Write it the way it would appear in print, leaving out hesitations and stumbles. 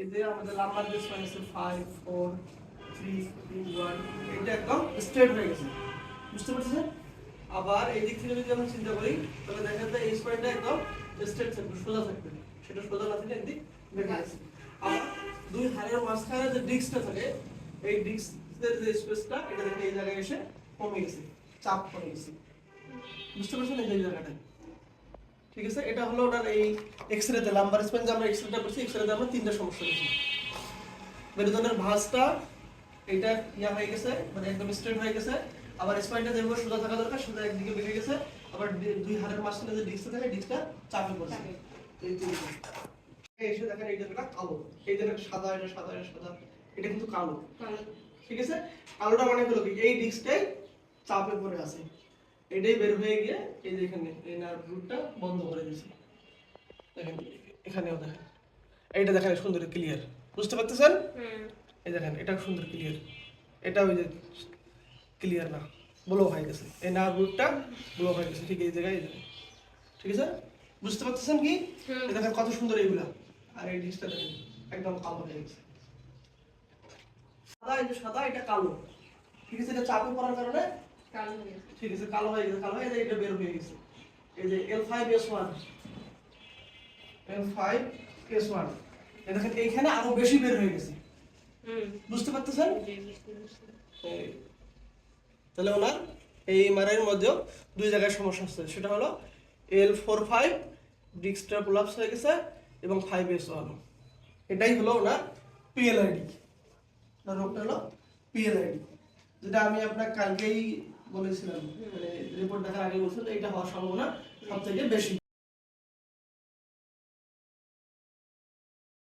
এই যে আমাদের লাম্বার বেস মানে 5 4 3 2 1 এটা একদম স্ট্রেট হয়ে গেছে, বুঝতে পারছেন? আবার এই দিক থেকে যদি আমরা চিন্তা করি তাহলে দেখা যায় এই স্পাইনটা একদম স্ট্রেট থাকবে, সোজা থাকবে, সেটা সোজা না থেকে একদিক বেঁকে গেছে। আর দুই হাড়ের মাঝখানে যে ডিস্কটা থাকে এই ডিস্কের যে স্পেসটা এটা দেখে এই জায়গায় এসে কমে গেছে, চাপ কমে গেছে, বুঝতে পারছেন? এই জায়গাটা ঠিক আছে। এটা হলো ওনার এই এক্সরেতে লাম্বার স্পাইন যে আমরা এক্সরেটা করছি, এক্সরেতে আমরা তিনটা সমস্যা দেখি। মেরুদণ্ডের ভাঁজটা এটা ইয়া হয়ে গেছে, মানে একদম স্ট্রেট হয়ে গেছে। আবার স্পাইনটা যেভাবে সোজা থাকা দরকার সোজা একদিকে বেঁকে গেছে। আবার দুই হাড়ের মাঝখানে যে ডিস্কটা থাকে ডিস্কটা চাপে পড়ছে। এই তিনটা এসে দেখেন এই জায়গাটা কালো, এই জায়গাটা সাদা, এটা সাদা, এটা সাদা, এটা কিন্তু কালো। ঠিক আছে, কালোটা মানে হলো কি এই ডিস্কটাই চাপে পড়ে আছে, এটাই বের হয়ে গিয়ে এই যে এখানে এই নার্ভ রুটটা বন্ধ করে দিয়েছে। দেখেন এখানেও দেখেন, এইটা দেখেন সুন্দর ক্লিয়ার, বুঝতে পারতেছেন? এই দেখেন এটা সুন্দর ক্লিয়ার, এটা ওই যে ক্লিয়ার না, ব্লক হয়ে গেছে, এই নার্ভ রুটটা ব্লক হয়ে গেছে ঠিক এই জায়গায়। ঠিক আছে, বুঝতে পারতেছেন কি? এই দেখেন কত সুন্দর এইগুলা। আর এই ডিসটা দেখেন একদম কালো হয়ে গেছে, সাদা, এই যে সাদা এটা কালো। ঠিক আছে, এটা চাপে পড়ার কারণে কালো হয়ে গেছে। ঠিক আছে, কালো হয়ে গেছে, কালো হয়ে যায়, এটা বের হয়ে গেছে। এই যে L5S1 L5S1 এই দেখেন এইখানে আরো বেশি বের হয়ে গেছে, বুঝতে পারতেছেন? তাহলে ওনার এই এমআরআই এর মধ্যেও দুই জায়গায় সমস্যা হচ্ছে, সেটা হলো L45 ডিস্কটা কোলাপস হয়ে গেছে এবং 5S1, এটাই হলো ওনার পিএলআইডি। ওনার রোগটা হলো পিএলআইডি, যেটা আমি আপনাকে কালকেই বলেছিলাম, মানে রিপোর্ট দেখার আগে বলছিলাম এটা হওয়ার সম্ভাবনা সবথেকে বেশি।